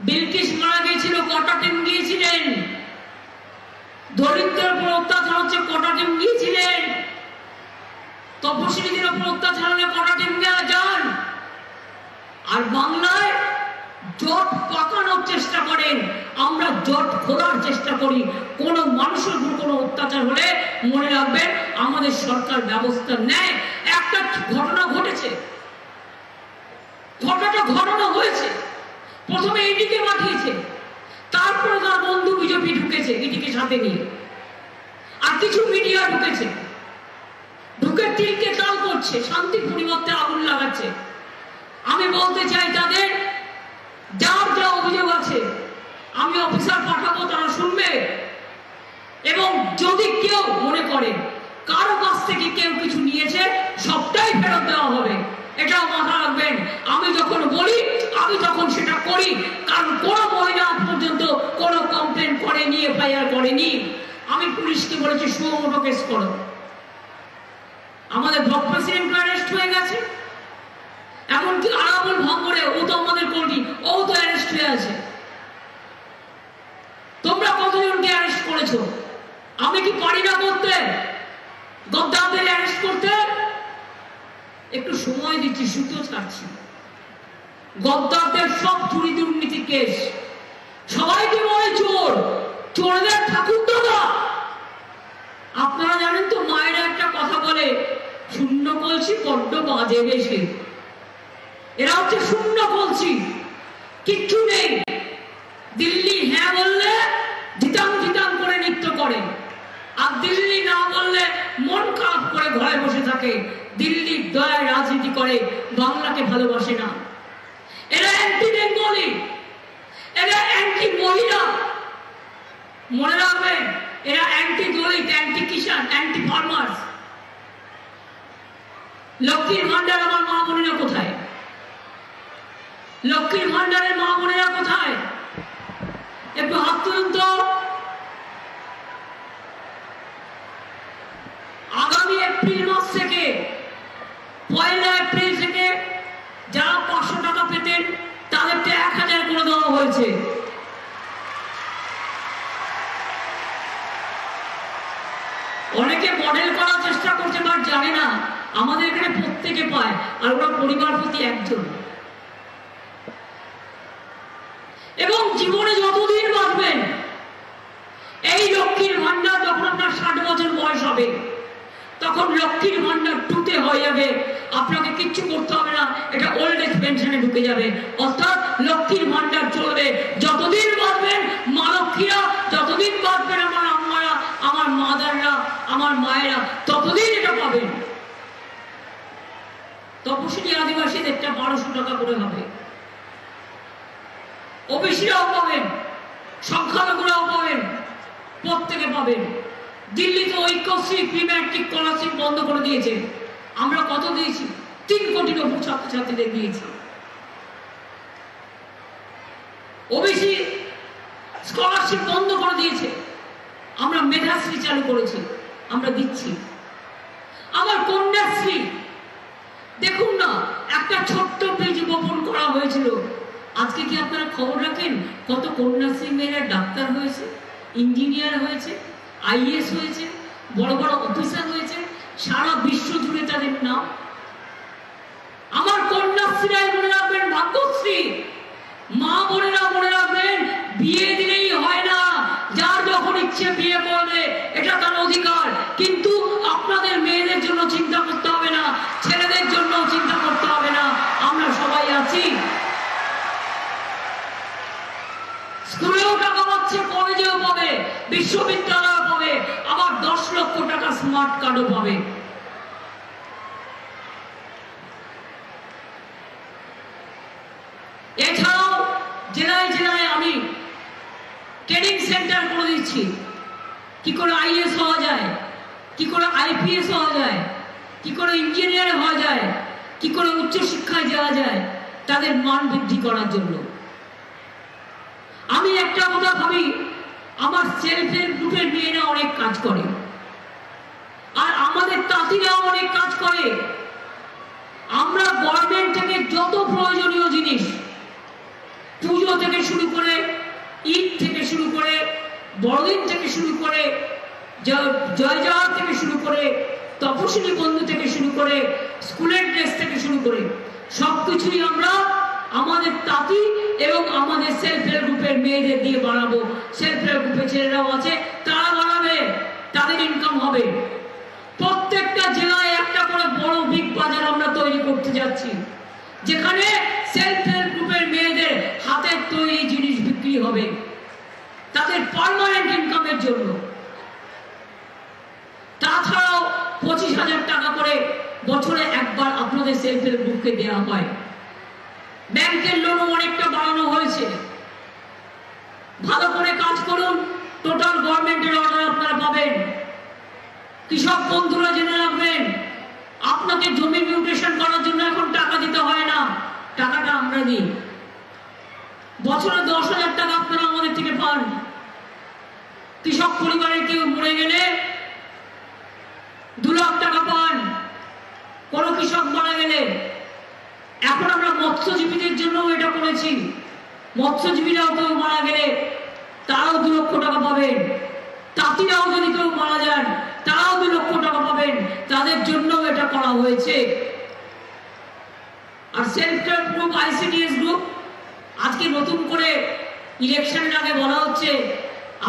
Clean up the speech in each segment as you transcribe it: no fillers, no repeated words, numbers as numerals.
বিলকিস মারা গিয়েছিল, কটা টিম গিয়েছিলেন? দরিদ্রের উপর অত্যাচার হচ্ছে, কটা টিম গিয়েছিলেন? তপশিলীদের উপর অত্যাচার হলে কটা টিম যান? আর বাংলায় জট পাকানোর চেষ্টা করেন, আমরা জট খোলার চেষ্টা করি। কোন মানুষের উপর কোনো অত্যাচার হলে মনে রাখবেন আমাদের সরকার ব্যবস্থা নেয়। একটা ঘটনা ঘটেছে, ঘটনা হয়েছে, প্রথমে ইডিকে পাঠিয়েছে, তারপরে তার বন্ধু বিজেপি ঢুকেছে ইডিকে সাথে নিয়ে, আর কিছু মিডিয়া ঢুকেছে, ঢুকে তিলকে তাল করছে, শান্তি পরিবর্তে আগুন লাগাচ্ছে। আমি বলতে চাই তাদের যার যা অভিযোগ আছে আমি অফিসার পাঠাবো, তারা শুনবে। এবং যদি কেউ মনে করে কারো কাছ থেকে কেউ কিছু নিয়েছে, সবটাই ফেরত দেওয়া হবে, এটাও মাথা রাখবেন। আমি যখন বলি আমি তখন সেটা করি, কারণ কোনো মহিলা পর্যন্ত কোনো কমপ্লেন করেনি, এফআইআর করেনি। আমি পুলিশকে বলেছি সুমোটো কেস করো। আমাদের ব্লক প্রেসিডেন্ট অ্যারেস্ট হয়ে গেছে, এমনকি আরাবুল ভঙ্গরে, ও তো আমাদের কর্মী, ও তো অ্যারেস্ট হয়ে আছে। তোমরা কতজনকে অ্যারেস্ট করেছো? আমি কি পারি না করতে? গদ্দারদের অ্যারেস্ট করতে একটু সময় দিচ্ছি, সুতো ছাড়ছি। গদ্দারদের সব চুরি দুর্নীতি কেস, সবাইকে বলে চোর, চোরদের ঠাকুর দাদা। আপনারা জানেন তো, মায়েরা একটা কথা বলে, শূন্য কলসি বড্ড বাজে বেশি। এরা হচ্ছে শূন্য কলসি, কিচ্ছু নেই। দিল্লি হ্যাঁ বললে ধিতাং ধিতাং করে নৃত্য করে, আর দিল্লি না বললে মন খারাপ করে ঘরে বসে থাকে। দিল্লি দয়ায় রাজনীতি করে, বাংলাকে ভালোবাসে না। এরা অ্যান্টি বেঙ্গলি, এরা অ্যান্টি মহিলা, মনে রাখবেন এরা অ্যান্টি দলিত, অ্যান্টি কিষাণ, অ্যান্টি ফার্মার্স। লক্ষ্মীর ভান্ডার আমার মা বোনেরা কোথায়? লক্ষ্মীর ভান্ডারের মা বোনেরা কোথায়? একটু হাত তুলুন তো। আগামী এপ্রিল মাস থেকে, 1 এপ্রিল থেকে যারা 500 টাকা পেতেন তাদেরকে 1000 করে দেওয়া হয়েছে। অনেকে মডেল করার চেষ্টা করছে, বাট জানে না আমাদের এখানে প্রত্যেকে পায়, আর ওরা পরিবার প্রতি একজন। এবং জীবনে যতদিন বাঁচবেন, এই লক্ষ্মীর ভান্ডার যখন আপনার 60 বছর বয়স হবে, তখন লক্ষ্মীর ভান্ডার 2 হয়ে যাবে। আপনাকে কিচ্ছু করতে হবে না, এটা ওল্ড এজ পেনশনে ঢুকে যাবে। অর্থাৎ লক্ষ্মীর ভান্ডার চলবে যতদিন বাঁচবেন। মা লক্ষ্মীরা যতদিন বাঁচবেন, আমার আম্মারা, আমার মাদাররা, আমার মায়েরা, ততদিন এটা পাবেন। তপশিলি আদিবাসীদের 1200 টাকা করে হবে, ওবিসিরাও পাবেন, সংখ্যালঘুরাও পাবেন, প্রত্যেকে পাবেন। দিল্লিতে ঐক্যশ্রী প্রিম্যাট্রিক স্কলারশিপ বন্ধ করে দিয়েছে। আমরা কত দিয়েছি? 3 কোটির উপর ছাত্রছাত্রীদের দিয়েছি। ওবিসি স্কলারশিপ বন্ধ করে দিয়েছে, আমরা মেধাশ্রী চালু করেছি, আমরা দিচ্ছি। আমার কন্যাশ্রী দেখুন না, একটা ছোট্ট বীজ বপন করা হয়েছিল। আজকে কি আপনারা খবর রাখেন কত কন্যাশ্রী মেয়েরা ডাক্তার হয়েছে, ইঞ্জিনিয়ার হয়েছে, আইএস হয়েছে, বড় বড় অফিসার হয়েছে, সারা বিশ্ব জুড়ে তাদের নাম। আমার কন্যাশ্রীরাই মনে রাখবেন ভাগ্যশ্রী। মা বোনেরা মনে রাখবেন, বিয়ে দিলেই হয় না, যার যখন ইচ্ছে বিয়ে করবে, এটা তার অধিকার। কিন্তু আপনাদের মেয়েদের জন্য চিন্তা করতে হবে না, ছেলেদের জন্য চিন্তা করতে হবে না। আমরা সবাই আছি। স্কুলেও টাকা পাচ্ছে, কলেজেও পাবে, বিশ্ববিদ্যালয়েও পাবে, আবার 10 লক্ষ টাকা স্মার্ট কার্ডও পাবে। এছাড়াও জেলায় জেলায় আমি ট্রেনিং সেন্টার করে দিচ্ছি, কি করে আইএস হওয়া যায়, কি করে আইপিএস হওয়া যায়, কি করে ইঞ্জিনিয়ার হওয়া যায়, কি করে উচ্চশিক্ষায় যাওয়া যায়, তাদের মান বৃদ্ধি করার জন্য। আমি একটা কথা ভাবি, আমার সেলফ হেল্প গ্রুপের মেয়েরা অনেক কাজ করে, আর আমাদের তাঁতিরাও অনেক কাজ করে। আমরা গভর্নমেন্ট থেকে যত প্রয়োজনীয় জিনিস, পুজো থেকে শুরু করে ঈদ থেকে শুরু করে, বড়দিন থেকে শুরু করে, জয় জওয়ার থেকে শুরু করে, তপশিলি বন্ধু থেকে শুরু করে, স্কুলের ড্রেস থেকে শুরু করে সবকিছুই আমরা আমাদের তাঁতি এবং আমাদের সেলফ হেল্প গ্রুপের মেয়েদের দিয়ে বানাবো। সেলফ হেল্প গ্রুপের ছেলেরাও আছে, তারা বানাবে, তাদের ইনকাম হবে। প্রত্যেকটা জেলায় একটা করে বড় বিগ বাজার আমরা তৈরি করতে যাচ্ছি, যেখানে সেলফ হেল্প গ্রুপের মেয়েদের হাতের তৈরি জিনিস বিক্রি হবে তাদের পার্মানেন্ট ইনকামের জন্য। তাছাড়াও 25,000 টাকা করে বছরে একবার আপনাদের সেলফ হেল্প গ্রুপকে দেওয়া হয়। ব্যাংকের লোনও অনেকটা বাড়ানো হয়েছে। ভালো করে কাজ করুন, টোটাল গভর্নমেন্টের অর্ডার আপনারা পাবেন। কৃষক বন্ধুরা জেনে রাখবেন, আপনাকে জমি মিউটেশন করার জন্য এখন টাকা দিতে হয় না, টাকাটা আমরা দিই। বছরে 10,000 টাকা আপনারা আমাদের থেকে পান। কৃষক পরিবারের কেউ মরে গেলে 2 লাখ টাকা পান, কোন কৃষক মারা গেলে। এখন আমরা মৎস্যজীবীদের জন্য এটা করেছি, মৎস্যজীবীরাও কেউ মারা গেলে তারাও 2 লক্ষ টাকা পাবেন। তাঁতিরাও যদি কেউ মারা যান তারাও 2 লক্ষ টাকা পাবেন, তাদের জন্য এটা করা হয়েছে। আর self help group, ICDS group, আজকে নতুন করে ইলেকশনের আগে বলা হচ্ছে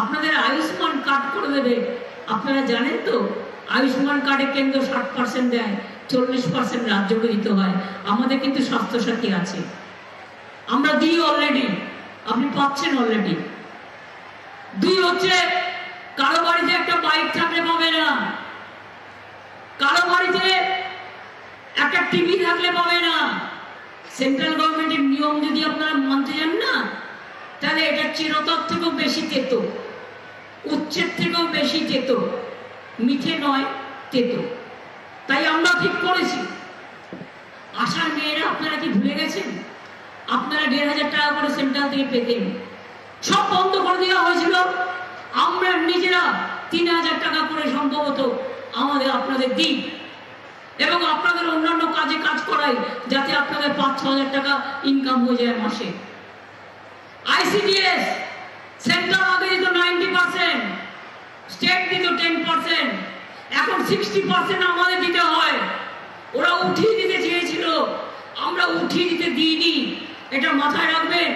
আপনাদের আয়ুষ্মান কার্ড করে দেবে। আপনারা জানেন তো, আয়ুষ্মান কার্ডে কেন্দ্র 60% দেয়, 40% রাজ্যকে দিতে হয়। আমাদের কিন্তু স্বাস্থ্যসাথী আছে, আমরা দিই অলরেডি, আপনি পাচ্ছেন অলরেডি। 2 হচ্ছে, কারো বাড়িতে একটা বাইক থাকলে পাবে না, কারো বাড়িতে একটা টিভি থাকলে পাবে না। সেন্ট্রাল গভর্নমেন্টের নিয়ম যদি আপনারা মানতে যান না, তাহলে এটা চিরতর থেকেও বেশি তেতো, উচ্ছেদ থেকেও বেশি তেতো, মিঠে নয় তেতো। তাই আমরা ঠিক করেছি, আশার মেয়েরা আপনারা কি ভুলে গেছেন? আপনারা 1,500 টাকা করে সেন্ট্রাল থেকে পেতেন, সব বন্ধ করে দেওয়া হয়েছিল। আমরা নিজেরা 3,000 টাকা করে সম্ভবত আপনাদের দিই এবং আপনাদের অন্যান্য কাজে কাজ করাই, যাতে আপনাদের 5-6,000 টাকা ইনকাম হয়ে যায় মাসে। ICDS সেন্ট্রাল আগে দিত 90%, স্টেট দিত 10%, এখন 60% আমাদের দিতে হয়। ওরা উঠিয়ে দিতে চেয়েছিল, আমরা উঠিয়ে দিতে দিইনি, এটা মাথায় রাখবেন।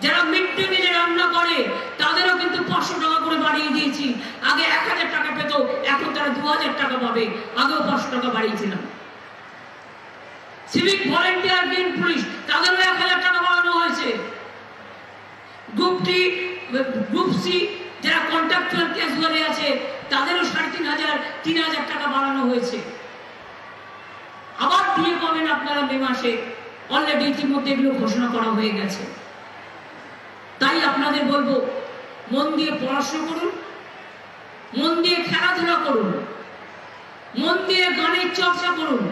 যারা মিড ডে মিলে রান্না করে তাদেরও কিন্তু 500 টাকা করে বাড়িয়ে দিয়েছি। আগে 1,000 টাকা পেত, এখন তারা 2,000 টাকা পাবে, আগেও 500 টাকা বাড়িয়েছিলাম। সিভিক ভলেন্টিয়ার, গ্রিন পুলিশ, তাদেরও 1,000 টাকা বাড়ানো হয়েছে। গ্রুপ সি যারা কন্ট্রাকচুয়াল ক্যাজুয়ালি আছে তাদেরও 3,500, 3,000 টাকা বাড়ানো হয়েছে। আবার দিয়ে পাবেন আপনারা মে মাসে, অলরেডি ইতিমধ্যে এগুলো ঘোষণা করা হয়ে গেছে। তাই আপনাদের বলবো, মন দিয়ে পড়াশোনা করুন, মন দিয়ে খেলাধুলা করুন, মন দিয়ে গানের চর্চা করুন,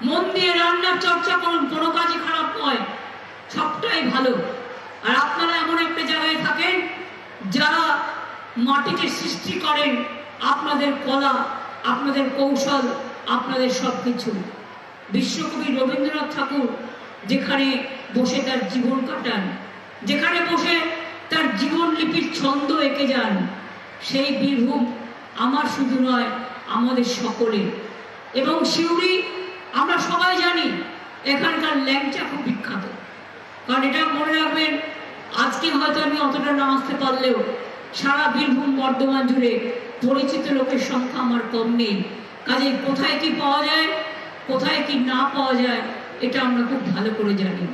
মন দিয়ে রান্নার চর্চা করুন। কোনো কাজই খারাপ নয়, সবটাই ভালো। আর আপনারা এমন একটা জায়গায় থাকেন যারা মাটিকে সৃষ্টি করেন, আপনাদের কলা, আপনাদের কৌশল, আপনাদের সবকিছু। বিশ্বকবি রবীন্দ্রনাথ ঠাকুর যেখানে বসে তার জীবন কাটান, যেখানে বসে তার জীবন লিপির ছন্দ এঁকে যান, সেই বীরভূম আমার শুধু নয়, আমাদের সকলে। এবং সিউড়ি আমরা সবাই জানি, এখানকার ল্যাংচা খুব বিখ্যাত। কারণ এটা মনে রাখবেন, আজকে হয়তো আমি অতটা না আসতে পারলেও সারা বীরভূম বর্ধমান জুড়ে পরিচিত লোকের সংখ্যা আমার কম নেই। কাজে কোথায় কি পাওয়া যায়, কোথায় কি না পাওয়া যায়, এটা আমরা খুব ভালো করে জানি।